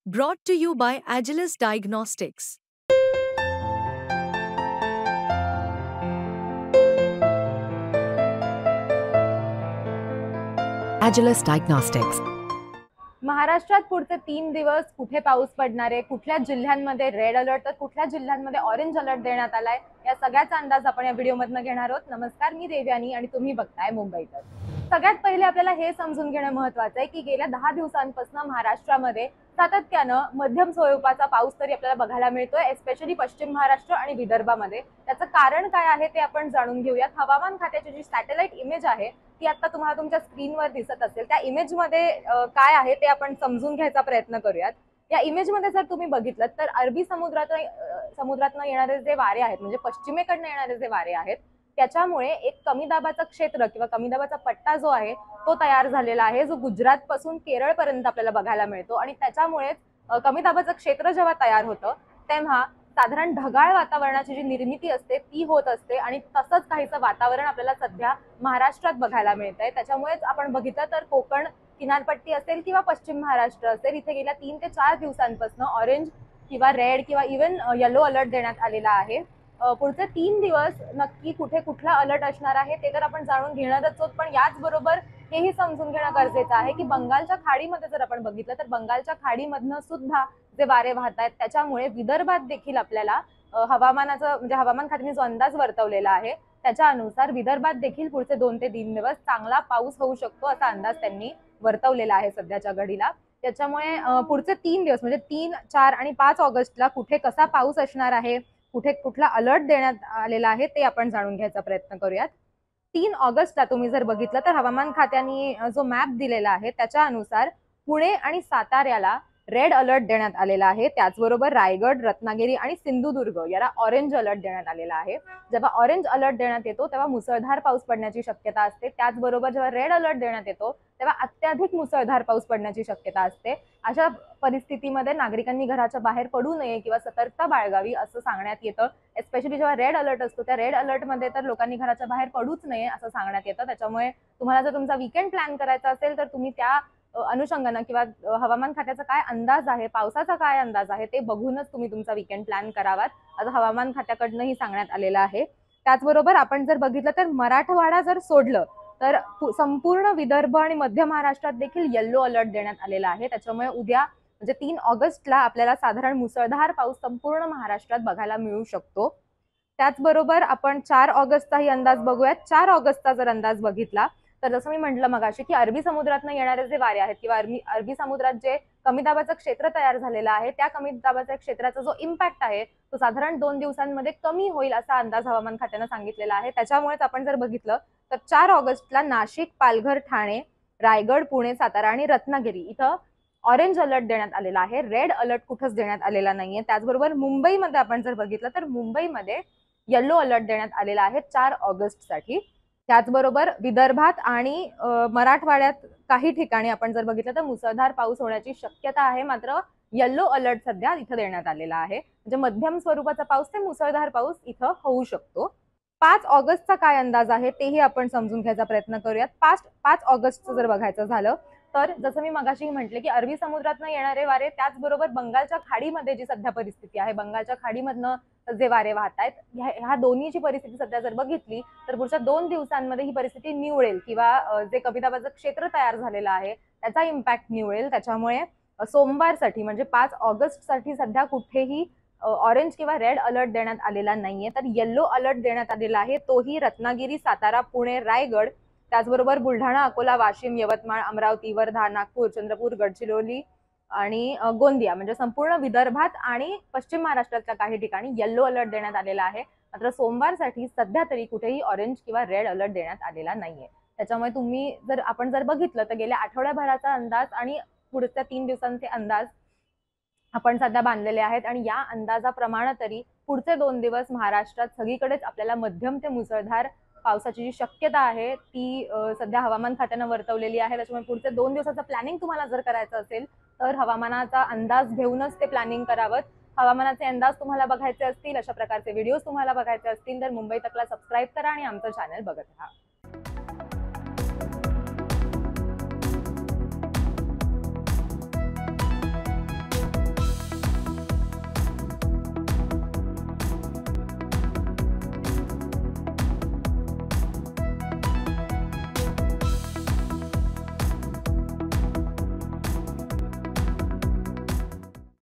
Brought to you by Agilus Diagnostics. Agilus Diagnostics. महाराष्ट्रात पुढचे 3 दिवस कुठे पाऊस पडणार आहे, कुठल्या जिल्ह्यांमध्ये रेड अलर्ट तर कुठल्या जिल्ह्यांमध्ये ऑरेंज अलर्ट देण्यात आलाय, या सगळ्याचा अंदाज आपण या व्हिडिओमधनं घेणार आहोत. नमस्कार, मी देवयानी आणि तुम्ही बघताय मुंबई तर. सगळ्यात पहिले आपल्याला हे समजून घेणं महत्त्वाचं आहे की गेल्या 10 दिवसांपासून महाराष्ट्रामध्ये सातत्यानं मध्यम स्वरूपाचा पाऊस तरी आपल्याला बघायला मिळतोय, एस्पेशली पश्चिम महाराष्ट्र आणि विदर्भामध्ये. त्याचं कारण काय आहे ते आपण जाणून घेऊयात. हवामान खात्याची जी सॅटेलाइट इमेज आहे ती आता तुम्हाला तुमच्या स्क्रीनवर दिसत असेल. त्या इमेजमध्ये काय आहे ते आपण समजून घ्यायचा प्रयत्न करूयात. या इमेजमध्ये जर तुम्ही बघितलं तर अरबी समुद्रातनं येणारे जे वारे आहेत, म्हणजे पश्चिमेकडनं येणारे जे वारे आहेत, त्याच्यामुळे एक कमी दाबाचं क्षेत्र किंवा कमी दाबाचा पट्टा जो आहे तो तयार झालेला आहे, जो गुजरात पासून केरळ पर्यंत आपल्याला बघायला मिळतो. आणि त्याच्यामुळेच कमी दाबाचं क्षेत्र जेव्हा तयार होतं तेव्हा साधारण ढगाळ वातावरणाची जी निर्मिती असते ती होत असते आणि तसंच काहीचं वातावरण आपल्याला सध्या महाराष्ट्रात बघायला मिळतंय. त्याच्यामुळेच आपण बघितलं तर कोकण किनारपट्टी असेल किंवा पश्चिम महाराष्ट्र असेल, इथे गेल्या 3 ते 4 दिवसांपासून ऑरेंज किंवा रेड किंवा इव्हन येलो अलर्ट देण्यात आलेला आहे. पुढचे 3 दिवस नक्की कुठे कुठला अलर्ट असणार आहे ते तर आपण जाणून घेणारच आहोत, पण याचबरोबर हेही समजून घेणं गरजेचं आहे की बंगालच्या खाडीमध्ये जर आपण बघितलं तर बंगालच्या खाडीमधनं सुद्धा जे वारे वाहत आहेत त्याच्यामुळे विदर्भात देखील आपल्याला हवामानाचं म्हणजे हवामान खात्याने जो अंदाज वर्तवलेला आहे त्याच्या अनुसार विदर्भात देखील पुढचे 2 ते 3 दिवस चांगला पाऊस होऊ शकतो असा अंदाज त्यांनी वर्तवलेला आहे सध्याच्या घडीला. त्याच्यामुळे पुढचे 3 दिवस म्हणजे 3, 4 आणि 5 ऑगस्टला कुठे कसा पाऊस असणार आहे, कुठे कुठला अलर्ट देण्यात आलेला आहे ते आपण जाणून घ्यायचा प्रयत्न करूयात. 3 ऑगस्टला तुम्ही जर बघितलं तर हवामान खात्याने जो मॅप दिलेला आहे त्याच्या अनुसार पुणे आणि साताऱ्याला रेड अलर्ट देण्यात आलेला आहे. त्याचबरोबर रायगड, रत्नागिरी आणि सिंधुदुर्ग याला ऑरेंज अलर्ट देण्यात आलेला आहे. जेव्हा ऑरेंज अलर्ट देण्यात येतो तेव्हा मुसळधार पाऊस पडण्याची शक्यता असते. त्याचबरोबर जेव्हा रेड अलर्ट देण्यात येतो तेव्हा अत्याधिक मुसळधार पाऊस पडण्याची शक्यता असते. अशा परिस्थितीमध्ये नागरिकांनी घराच्या बाहेर पडू नये किंवा सतर्कता बाळगावी असं सांगण्यात येतं. एस्पेशली जेव्हा रेड अलर्ट असतो त्या रेड अलर्टमध्ये तर लोकांनी घराच्या बाहेर पडूच नये असं सांगण्यात येतं. त्याच्यामुळे तुम्हाला जर तुमचा वीकेंड प्लॅन करायचा असेल तर तुम्ही त्या अनुषंगानं किंवा हवामान खात्याचा काय अंदाज आहे, पावसाचा काय अंदाज आहे ते बघूनच तुम्ही तुमचा वीकेंड प्लॅन करावात असं हवामान खात्याकडनंही सांगण्यात आलेलं आहे. त्याचबरोबर आपण जर बघितलं तर मराठवाडा जर सोडलं तर संपूर्ण विदर्भ आणि मध्य महाराष्ट्रात देखील येलो अलर्ट देण्यात आलेला आहे. त्याच्यामुळे उद्या म्हणजे 3 ऑगस्टला आपल्याला साधारण मुसळधार पाऊस संपूर्ण महाराष्ट्रात बघायला मिळू शकतो. त्याचबरोबर आपण 4 ऑगस्टचाही अंदाज बघूयात. 4 ऑगस्टचा जर अंदाज बघितला तर जसं मी म्हटलं मगाशी की अरबी समुद्रातनं येणारे जे वारे आहेत किंवा अरबी समुद्रात जे कमी दाबाचं क्षेत्र तयार झालेलं आहे त्या कमी दाबाच्या क्षेत्राचा जो इम्पॅक्ट आहे तो साधारण 2 दिवसांमध्ये कमी होईल असा अंदाज हवामान खात्यानं सांगितलेला आहे. त्याच्यामुळेच आपण जर बघितलं तर 4 ऑगस्टला नाशिक, पालघर, ठाणे, रायगड, पुणे, सातारा आणि रत्नागिरी इथं ऑरेंज अलर्ट देण्यात आलेला आहे. रेड अलर्ट कुठंच देण्यात आलेला नाहीये. त्याचबरोबर मुंबईमध्ये आपण जर बघितलं तर मुंबईमध्ये येलो अलर्ट देण्यात आलेला आहे 4 ऑगस्टसाठी. त्याचबरोबर विदर्भात आणि मराठवाड्यात काही ठिकाणी आपण जर बघितलं तर मुसळधार पाऊस होण्याची शक्यता आहे, मात्र येलो अलर्ट सध्या इथं देण्यात आलेला आहे. म्हणजे मध्यम स्वरूपाचा पाऊस ते मुसळधार पाऊस इथं होऊ शकतो. 5 ऑगस्टचा काय अंदाज आहे तेही आपण समजून घ्यायचा प्रयत्न करूयात. 5 ऑगस्टचं जर बघायचं झालं तर जसं मी मगाशी म्हटले की अरबी समुद्रातनं येणारे वारे, त्याचबरोबर बंगालच्या खाडीमध्ये जी सध्या परिस्थिती आहे, बंगालच्या खाडीमधनं जे वारे वाहत आहेत, ह्या दोन्हीची परिस्थिती सध्या जर बघितली तर पुढच्या 2 दिवसांमध्ये ही परिस्थिती निवळेल किंवा जे कमी दाबाचं क्षेत्र तयार झालेलं आहे त्याचा इम्पॅक्ट निवळेल. त्याच्यामुळे सोमवारसाठी म्हणजे 5 ऑगस्टसाठी सध्या कुठेही ऑरेंज किंवा रेड अलर्ट देण्यात आलेला नाहीये, तर येलो अलर्ट देण्यात आलेला आहे. तोही रत्नागिरी, सातारा, पुणे, रायगड, त्याचबरोबर बुलढाणा, अकोला, वाशिम, यवतमाळ, अमरावती, वर्धा, नागपूर, चंद्रपूर, गडचिरोली आणि गोंदिया म्हणजे संपूर्ण विदर्भात आणि पश्चिम महाराष्ट्रातल्या काही ठिकाणी येलो अलर्ट देण्यात आलेला आहे. मात्र सोमवारसाठी सध्या तरी कुठेही ऑरेंज किंवा रेड अलर्ट देण्यात आलेला नाहीये. त्याच्यामुळे तुम्ही आपण जर बघितलं तर गेल्या आठवड्याभराचा अंदाज आणि पुढच्या 3 दिवसांचे अंदाज आपण सध्या बांधलेले आहेत आणि या अंदाजाप्रमाणे तरी पुढचे 2 दिवस महाराष्ट्रात सगळीकडेच आपल्याला मध्यम ते मुसळधार पावसाची जी शक्यता आहे ती सध्या हवामान खात्यानं वर्तवलेली आहे. त्याच्यामुळे पुढचे 2 दिवसाचं प्लॅनिंग तुम्हाला जर करायचं असेल तर हवामानाचा अंदाज घेऊनच ते प्लॅनिंग करावं. हवामानाचे अंदाज तुम्हाला बघायचे असतील, अशा प्रकारचे व्हिडिओज तुम्हाला बघायचे असतील तर मुंबई तकला सबस्क्राईब करा आणि आमचं चॅनल बघत राहा.